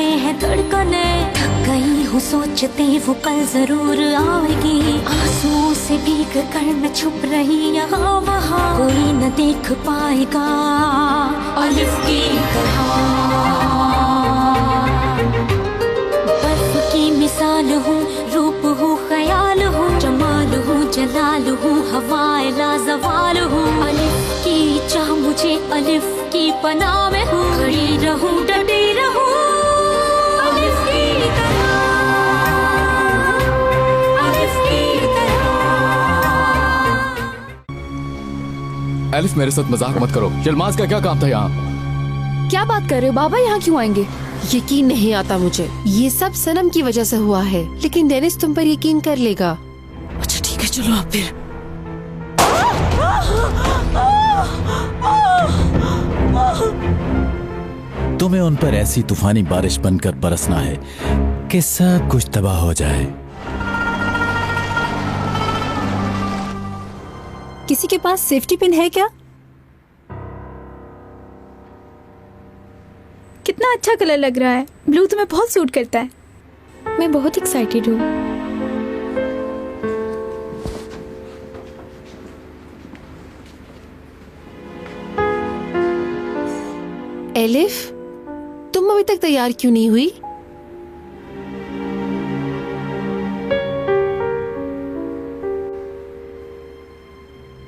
में है धड़कने, थक गई हूँ सोचते वो कल जरूर आएगी। आंसुओं से भीग कर मैं छुप रही यहाँ वहाँ, कोई न देख पाएगा अलिफ की तरह। बर्फ की मिसाल हूँ, रूप हूँ, ख्याल हूँ, जमाल हूँ, जलाल हूँ, हवाए लाजवाल हूँ। अलिफ की चाह मुझे अलिफ की पनाह में हूँ, खड़ी रहूँ डटी रहूँ अलिफ की तरह, अलिफ की तरह। अलिफ मेरे साथ मजाक मत करो। यलमाज का क्या काम था यहाँ? क्या बात कर रहे हो बाबा, यहाँ क्यों आएंगे? यकीन नहीं आता मुझे, ये सब सनम की वजह से हुआ है, लेकिन डेनिस तुम पर यकीन कर लेगा। अच्छा ठीक है, चलो आप फिर। तुम्हें उन पर ऐसी तूफानी बारिश बनकर बरसना है कि सब कुछ तबाह हो जाए। किसी के पास सेफ्टी पिन है क्या? कितना अच्छा कलर लग रहा है, ब्लू तुम्हें बहुत सूट करता है। मैं बहुत एक्साइटेड हूँ। एलिफ, तुम अभी तक तैयार क्यों नहीं हुई?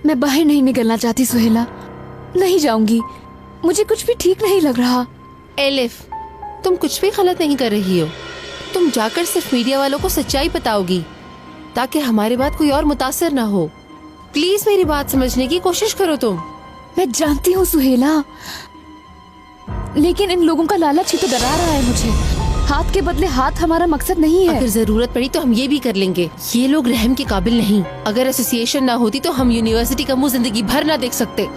मैं बाहर नहीं निकलना चाहती सुहेला, नहीं जाऊंगी, मुझे कुछ भी ठीक नहीं लग रहा। एलिफ, तुम कुछ भी गलत नहीं कर रही हो। तुम जाकर सिर्फ मीडिया वालों को सच्चाई बताओगी ताकि हमारे बाद कोई और मुतासर ना हो। प्लीज मेरी बात समझने की कोशिश करो तुम। मैं जानती हूँ सुहेला, लेकिन इन लोगों का लालच ही तो डरा रहा है मुझे। हाथ के बदले हाथ हमारा मकसद नहीं है। अगर जरूरत पड़ी तो हम ये भी कर लेंगे। ये लोग रहम के काबिल नहीं। अगर एसोसिएशन ना होती तो हम यूनिवर्सिटी का मुंह जिंदगी भर ना देख सकते।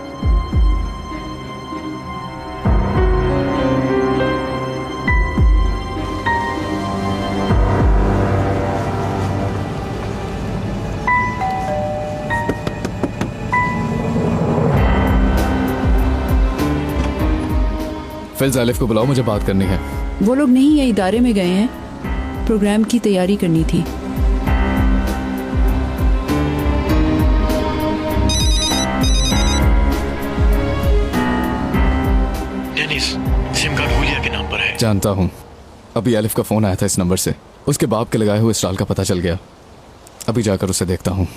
फिल्स अलिफ को बुलाओ, मुझे बात करनी है। वो लोग नहीं, ये इदारे में गए हैं, प्रोग्राम की तैयारी करनी थी। डेनिस, सिम कार्ड हुलिया के नाम पर है। जानता हूँ, अभी अलिफ का फोन आया था इस नंबर से, उसके बाप के लगाए हुए स्टॉल का पता चल गया। अभी जाकर उसे देखता हूँ।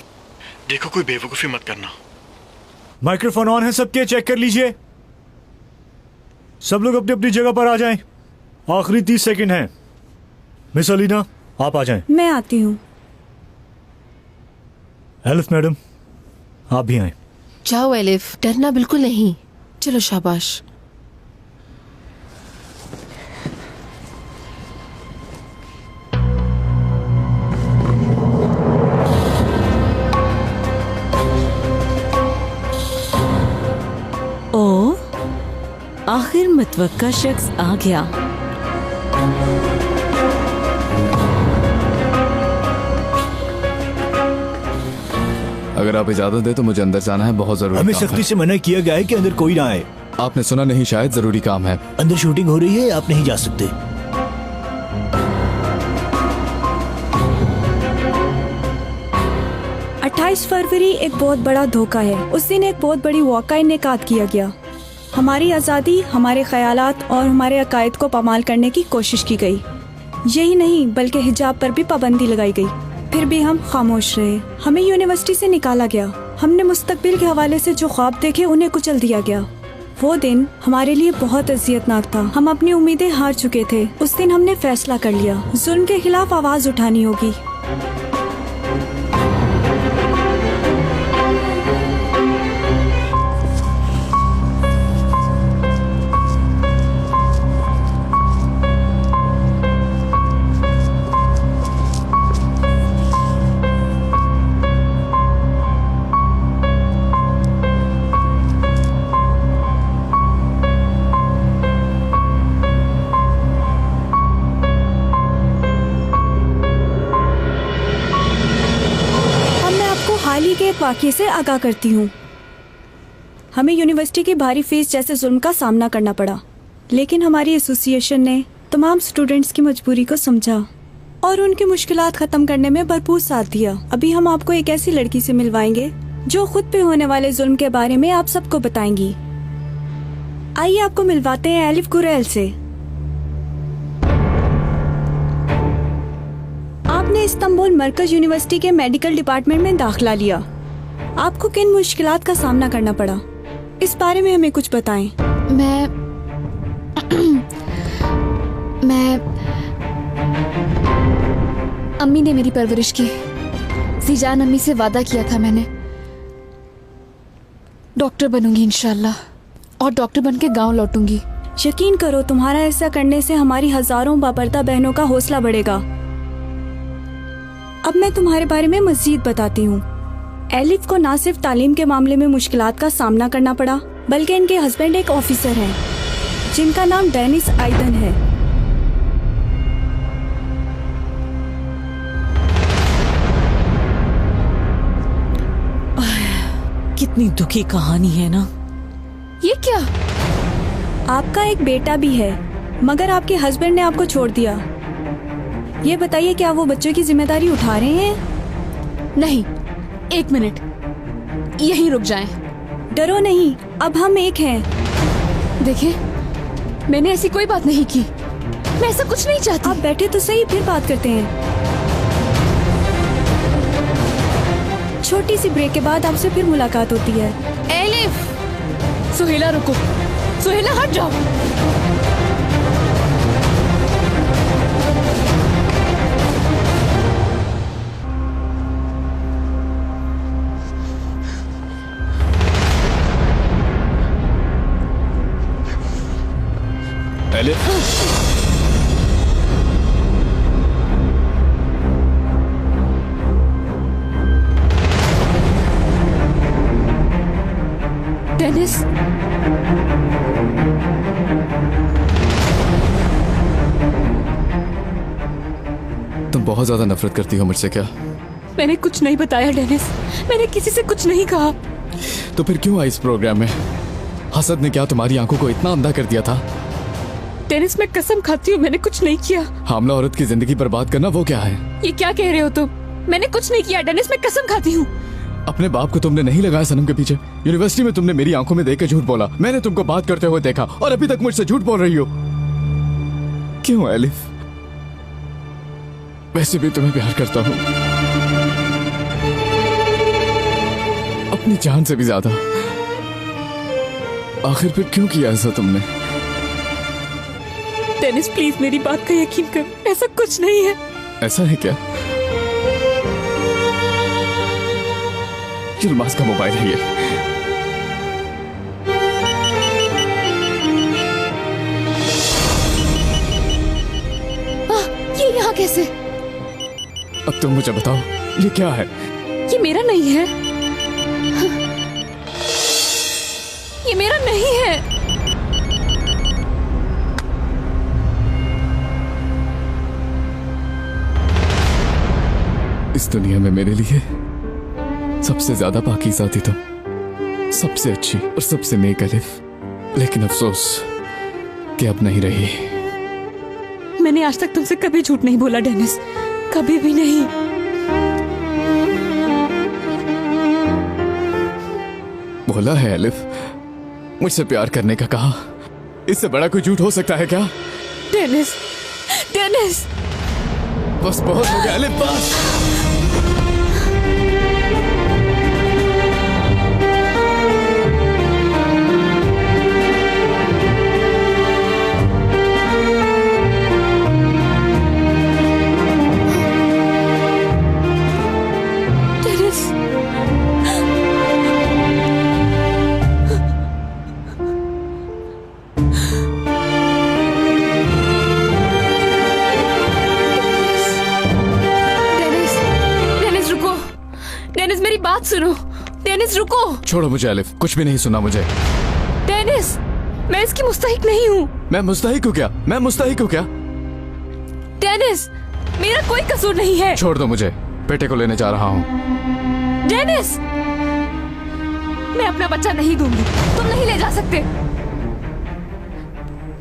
देखो कोई बेवकूफी मत करना। माइक्रोफोन ऑन है सबके, चेक कर लीजिए। सब लोग अपनी अपनी जगह पर आ जाएं। आखिरी 30 सेकंड है। मिस अलीना, आप आ जाएं। मैं आती हूँ। एलिफ मैडम, आप भी आएं। जाओ एलिफ, डरना बिल्कुल नहीं। चलो शाबाश। ओ, आखिर मुतवक्का शख्स आ गया। अगर आप इजाजत दे तो मुझे अंदर जाना है, बहुत जरूरी हमें काम है। सख्ती से मना किया गया है कि अंदर कोई ना आए। आपने सुना नहीं शायद, जरूरी काम है। अंदर शूटिंग हो रही है, आप नहीं जा सकते। 28 फरवरी एक बहुत बड़ा धोखा है। उस दिन एक बहुत बड़ी वाक़या इनेकाद किया गया। हमारी आज़ादी, हमारे ख्यालात और हमारे अकायद को पामाल करने की कोशिश की गई। यही नहीं बल्कि हिजाब पर भी पाबंदी लगाई गई। फिर भी हम खामोश रहे। हमें यूनिवर्सिटी से निकाला गया। हमने मुस्तकबिल के हवाले से जो ख्वाब देखे उन्हें कुचल दिया गया। वो दिन हमारे लिए बहुत अजियतनाक था। हम अपनी उम्मीदें हार चुके थे। उस दिन हमने फैसला कर लिया, जुल्म के खिलाफ आवाज उठानी होगी। वाक़ये से आगाह करती हूँ। हमें यूनिवर्सिटी की भारी फीस जैसे जुल्म का सामना करना पड़ा, लेकिन हमारी एसोसिएशन ने तमाम स्टूडेंट्स की मजबूरी को समझा और उनकी मुश्किलात खत्म करने में भरपूर साथ दिया। अभी हम आपको एक ऐसी लड़की से मिलवाएंगे जो खुद पे होने वाले जुल्म के बारे में आप सबको बताएंगी। आइए आपको मिलवाते हैं एलिफ कुरैल से। आपने इस्तांबुल मरकज यूनिवर्सिटी के मेडिकल डिपार्टमेंट में दाखिला लिया। आपको किन मुश्किलात का सामना करना पड़ा, इस बारे में हमें कुछ बताएं। मैं अम्मी ने मेरी परवरिश की। जीजान अम्मी से वादा किया था मैंने, डॉक्टर बनूंगी इंशाल्लाह, और डॉक्टर बन के गाँव लौटूंगी। यकीन करो, तुम्हारा ऐसा करने से हमारी हजारों बापर्दा बहनों का हौसला बढ़ेगा। अब मैं तुम्हारे बारे में मज़ीद बताती हूँ। एलिफ को न सिर्फ तालीम के मामले में मुश्किलात का सामना करना पड़ा, बल्कि इनके हस्बैंड एक ऑफिसर हैं जिनका नाम डेनिस आइदन है। कितनी दुखी कहानी है ना। ये क्या? आपका एक बेटा भी है, मगर आपके हस्बैंड ने आपको छोड़ दिया। ये बताइए, क्या वो बच्चों की जिम्मेदारी उठा रहे हैं? नहीं, एक मिनट, यहीं रुक जाएं। डरो नहीं, अब हम एक हैं। देखिए, मैंने ऐसी कोई बात नहीं की, मैं ऐसा कुछ नहीं चाहती। आप बैठे तो सही, फिर बात करते हैं। छोटी सी ब्रेक के बाद आपसे फिर मुलाकात होती है। एलिफ! सुहेला रुको, सुहेला हट जाओ। एलिफ! डेनिस! तुम बहुत ज्यादा नफरत करती हो मुझसे क्या? मैंने कुछ नहीं बताया डेनिस, मैंने किसी से कुछ नहीं कहा। तो फिर क्यों आई इस प्रोग्राम में? हसद ने क्या तुम्हारी आंखों को इतना अंधा कर दिया था? डेनिस, मैं कसम खाती हूँ, मैंने कुछ नहीं किया। हामला औरत की जिंदगी बर्बाद करना वो क्या है? ये क्या कह रहे हो तुम? मैंने कुछ नहीं किया डेनिस, मैं कसम खाती हूँ। अपने बाप को तुमने नहीं लगाया सनम के पीछे। यूनिवर्सिटी में तुमने मेरी आंखों में देख के झूठ बोला। मैंने तुमको बात करते हुए देखा और अभी तक मुझसे झूठ बोल रही हो। क्यों एलिफ? वैसे भी तुम्हें प्यार करता हूँ, अपनी जान से भी ज्यादा। आखिर फिर क्यों किया ऐसा तुमने? डेनिस प्लीज मेरी बात का यकीन कर, ऐसा कुछ नहीं है। ऐसा है क्या? यिल्मास का मोबाइल है ये। ये यहाँ कैसे? अब तुम मुझे बताओ, ये क्या है? ये मेरा नहीं है, ये मेरा नहीं है। इस दुनिया में मेरे लिए सबसे ज्यादा पाकीज़ा थी तुम, सबसे अच्छी और सबसे नेक एलिफ। लेकिन अफसोस कि अब नहीं रही। मैंने आज तक तुमसे कभी झूठ नहीं बोला डेनिस, कभी भी नहीं। बोला है एलिफ, मुझसे प्यार करने का कहा। इससे बड़ा कोई झूठ हो सकता है क्या? Dennis, Dennis! बस बहुत हो गया एलिफ, बस। डेनिस मेरी बात सुनो। डेनिस रुको। छोड़ो मुझे एलिफ, कुछ भी नहीं सुना मुझे। डेनिस, मैं इसकी मुस्तहिक नहीं हूँ। मैं मुस्तहिक हूँ क्या? मैं मुस्तहिक हूँ क्या? डेनिस, मेरा कोई कसूर नहीं है। छोड़ दो मुझे, बेटे को लेने जा रहा हूँ। डेनिस, मैं अपना बच्चा नहीं दूंगी, तुम नहीं ले जा सकते।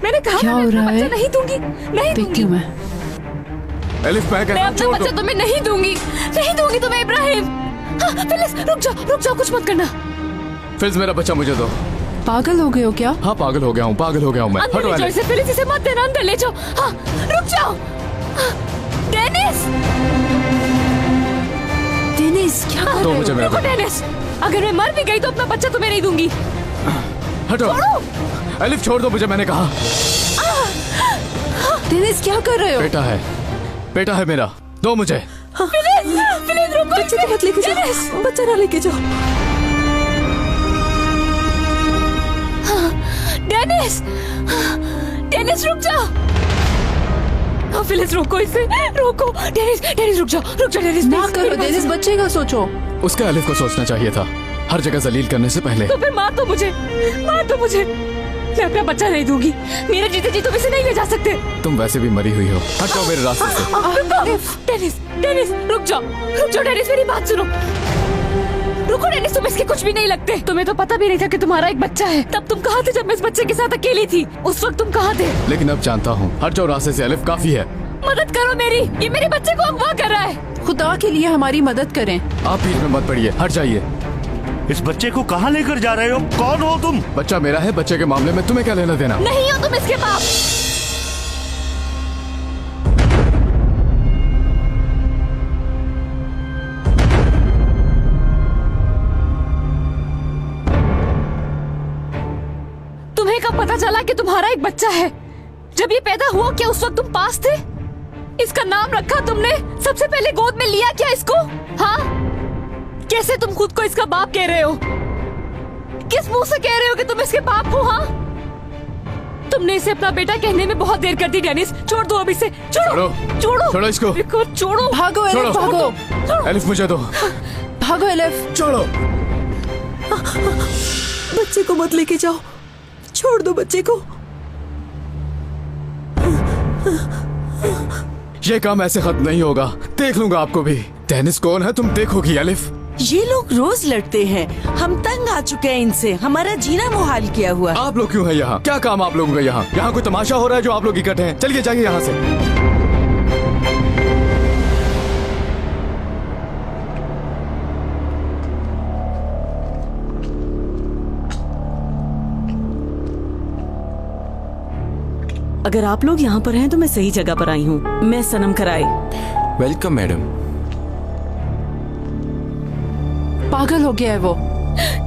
मैंने कहा क्या मैं हो अपना रहा बच्चा है? नहीं दूंगी, नहीं देखती दूंगी। हूँ मैं। एलिफ मैं मैं अपना बच्चा तुम्हें नहीं दूंगी, नहीं दूंगी तुम्हें इब्राहिम। हाँ, फिलिस रुक जाओ, कुछ मत करना। फिलिस मेरा बच्चा मुझे दो। पागल हो गए हो क्या? हाँ पागल हो गया हूँ मैं। अंदर हटो ले जाओ एलिफ। इसे, फिलिस इसे मत देना, अंदर ले जाओ। हाँ, रुक जाओ। हाँ, डेनिस, डेनिस क्या कर दो रहे मुझे हो? मेरा देखो डेनिस, अगर मैं मर भी गई तो अपना बच्चा तुम्हें नहीं दूंगी। हटो एलिफ, छोड़ दो मुझे, मैंने कहा। डेनिस क्या कर रहे हो? बेटा है मेरा, दो मुझे। फिलिस रुको, बच्चे को मत लेके जाओ, बच्चा ना लेके जाओ। डेनिस रुक जाओ। हाँ, फिलिस रोको इसे, रोको। डेनिस रुक जाओ डेनिस, ना please, करो मेरी बात डेनिस, सुनो। बच्चे का सोचो। उसका एलिफ को सोचना चाहिए था, हर जगह जलील करने से पहले। तो फिर मार दो मुझे। मैं अपना बच्चा नहीं दूंगी, मेरे जीते जी तुम इसे नहीं ले जा सकते। तुम वैसे भी मरी हुई हो, हट जाओ मेरे रास्ते से। डेनिस रुक जाओ डेनिस, मेरी बात सुनो। रुको डेनिस, तुम इसके कुछ भी नहीं लगते। तुम्हें तो पता भी नहीं था कि तुम्हारा एक बच्चा है। तब तुम कहाँ थे जब मैं इस बच्चे के साथ अकेली थी? उस वक्त तुम कहाँ थे? लेकिन अब जानता हूँ, हट जाओ रास्ते से एलिफ, काफी है। मदद करो मेरी, ये मेरे बच्चे को अगवा कर रहा है। खुदा के लिए हमारी मदद करें। आप बीच में मत पड़िए, हट जाइए। इस बच्चे को कहाँ लेकर जा रहे हो? कौन हो तुम? बच्चा मेरा है, बच्चे के मामले में तुम्हें क्या लेना देना? नहीं हो तुम इसके बाप। तुम्हें कब पता चला कि तुम्हारा एक बच्चा है? जब ये पैदा हुआ, क्या उस वक्त तुम पास थे? इसका नाम रखा तुमने? सबसे पहले गोद में लिया क्या इसको? हाँ, कैसे तुम खुद को इसका बाप कह रहे हो? किस मुंह से कह रहे हो कि तुम इसके बाप हो? हाँ, तुमने इसे अपना बेटा कहने में बहुत देर कर दी डेनिस। छोड़ दो अब इसे, छोड़ो इसको, छोड़ो। भागो एलिफ, भागो। एलिफ मुझे दो, भागो एलिफ, छोड़ो। बच्चे को मत लेके जाओ, छोड़ दो बच्चे को। ये काम ऐसे खत्म नहीं होगा, देख लूंगा आपको भी। डेनिस कौन है तुम देखोगी एलिफ। ये लोग रोज लड़ते हैं, हम तंग आ चुके हैं इनसे, हमारा जीना मुहाल किया हुआ। आप लोग क्यों हैं यहाँ? क्या काम आप लोगों का यहाँ? यहाँ कोई तमाशा हो रहा है जो आप लोग इकट्ठे हैं? चलिए जाइए यहाँ से। अगर आप लोग यहाँ पर हैं तो मैं सही जगह पर आई हूँ। मैं सनम कराए। Welcome madam. पागल हो गया है वो।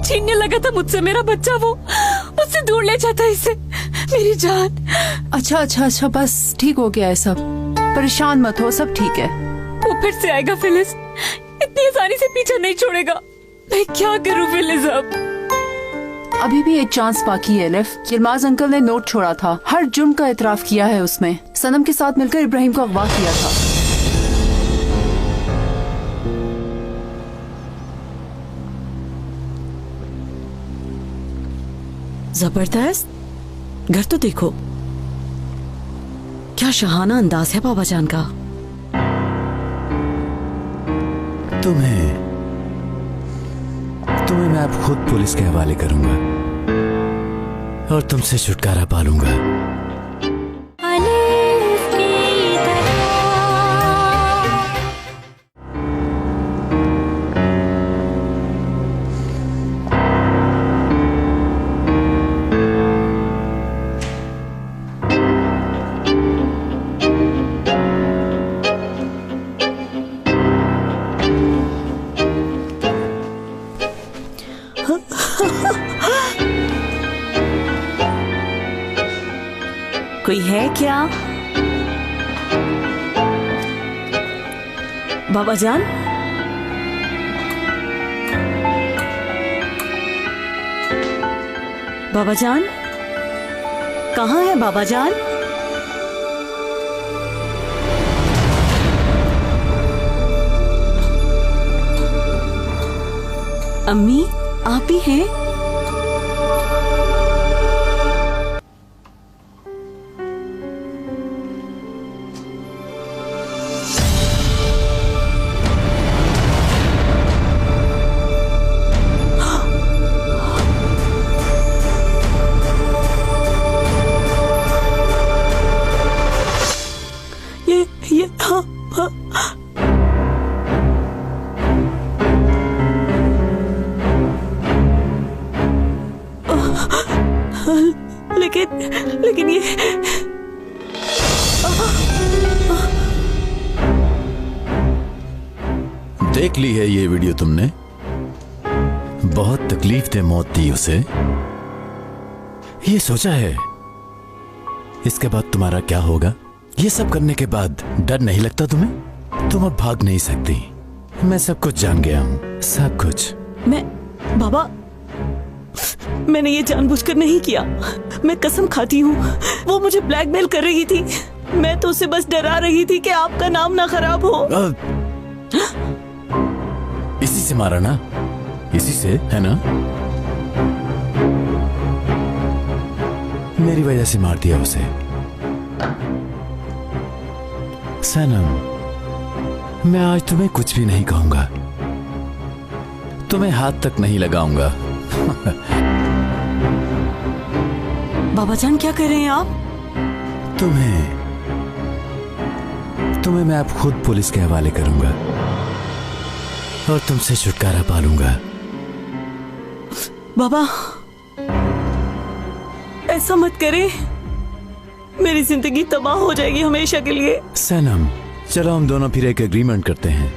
छीनने लगा था मुझसे मेरा बच्चा, वो मुझसे दूर ले जाता इसे, मेरी जान। अच्छा, बस ठीक हो गया है सब, परेशान मत हो, सब ठीक है। वो फिर से आएगा फिलिस, इतनी आसानी से पीछा नहीं छोड़ेगा। मैं क्या करूं फिलिस अब? अभी भी एक चांस बाकी है एलिफ। यिल्माज अंकल ने नोट छोड़ा था, हर जुर्म का इतराफ किया है उसमें। सनम के साथ मिलकर इब्राहिम को अगवा किया था। जबरदस्त, घर तो देखो, क्या शहाना अंदाज है बाबा जान का। तुम्हें मैं अब खुद पुलिस के हवाले करूंगा और तुमसे छुटकारा पालूंगा। कोई है क्या? बाबा जान, बाबा जान, कहाँ है बाबा जान? अम्मी, आप ही हैं? देख ली है ये वीडियो तुमने? बहुत तकलीफ दे मौत दी उसे। ये सोचा है इसके बाद तुम्हारा क्या होगा? ये सब करने के बाद डर नहीं लगता तुम्हें? तुम अब भाग नहीं सकती। मैं सब कुछ जान गया हूँ, सब कुछ। बाबा, मैंने ये जानबूझकर नहीं किया। मैं कसम खाती हूँ, वो मुझे ब्लैकमेल कर रही थी। मैं तो उसे बस डरा रही थी कि आपका नाम ना खराब हो। इसी से मारा ना? इसी से, है ना? मेरी वजह से मार दिया उसे। सनम, मैं आज तुम्हें कुछ भी नहीं कहूंगा, तुम्हें हाथ तक नहीं लगाऊंगा। बाबा जान, क्या कर रहे हैं आप? तुम्हें मैं अब खुद पुलिस के हवाले करूंगा और तुमसे छुटकारा पालूंगा। बाबा, ऐसा मत करें, मेरी जिंदगी तबाह हो जाएगी हमेशा के लिए। सनम, चलो हम दोनों फिर एक एग्रीमेंट करते हैं।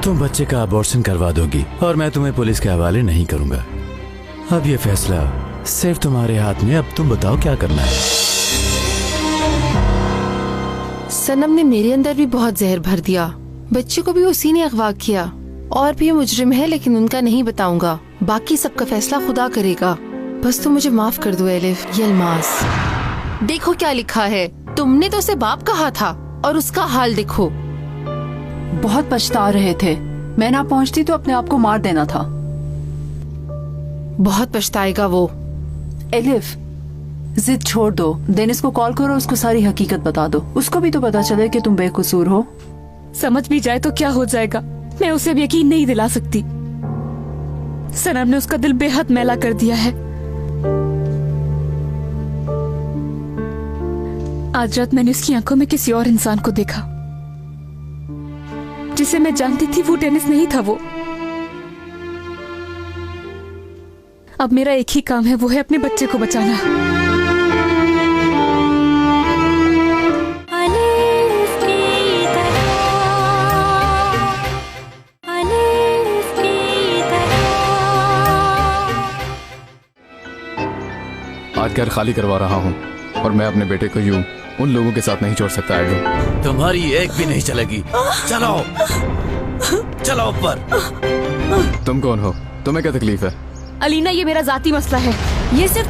तुम बच्चे का अबॉर्शन करवा दोगी और मैं तुम्हें पुलिस के हवाले नहीं करूंगा। अब ये फैसला सिर्फ तुम्हारे हाथ में। अब तुम बताओ क्या करना है। सनम ने मेरे अंदर भी बहुत जहर भर दिया। बच्चे को भी उसी ने अगवा किया। और भी मुजरिम है, लेकिन उनका नहीं बताऊंगा। बाकी सबका फैसला खुदा करेगा। बस तुम मुझे माफ कर दो एलिफ। यलमास, देखो क्या लिखा है। तुमने तो उसे बाप कहा था और उसका हाल देखो। बहुत पछता रहे थे। मैं ना पहुंचती तो अपने आप को मार देना था। बहुत पछताएगा वो। एलिफ, जिद छोड़ दो। डेनिस को कॉल करो, उसको सारी हकीकत बता दो। उसको भी तो पता चले कि तुम बेकसूर हो। समझ भी जाए तो क्या हो जाएगा। मैं उसे अब यकीन नहीं दिला सकती। सनम ने उसका दिल बेहद मैला कर दिया है। आज रात मैंने उसकी आंखों में किसी और इंसान को देखा। जिसे मैं जानती थी वो डेनिस नहीं था। वो अब मेरा एक ही काम है, वो है अपने बच्चे को बचाना। आज घर खाली करवा रहा हूँ और मैं अपने बेटे को यूं उन लोगों के साथ नहीं छोड़ सकता। आइडो, तुम्हारी एक भी नहीं चलेगी। चलो चलो ऊपर। तुम कौन हो? तुम्हें क्या तकलीफ है? अलीना, ये मेरा जाती मसला है। ये सिर्फ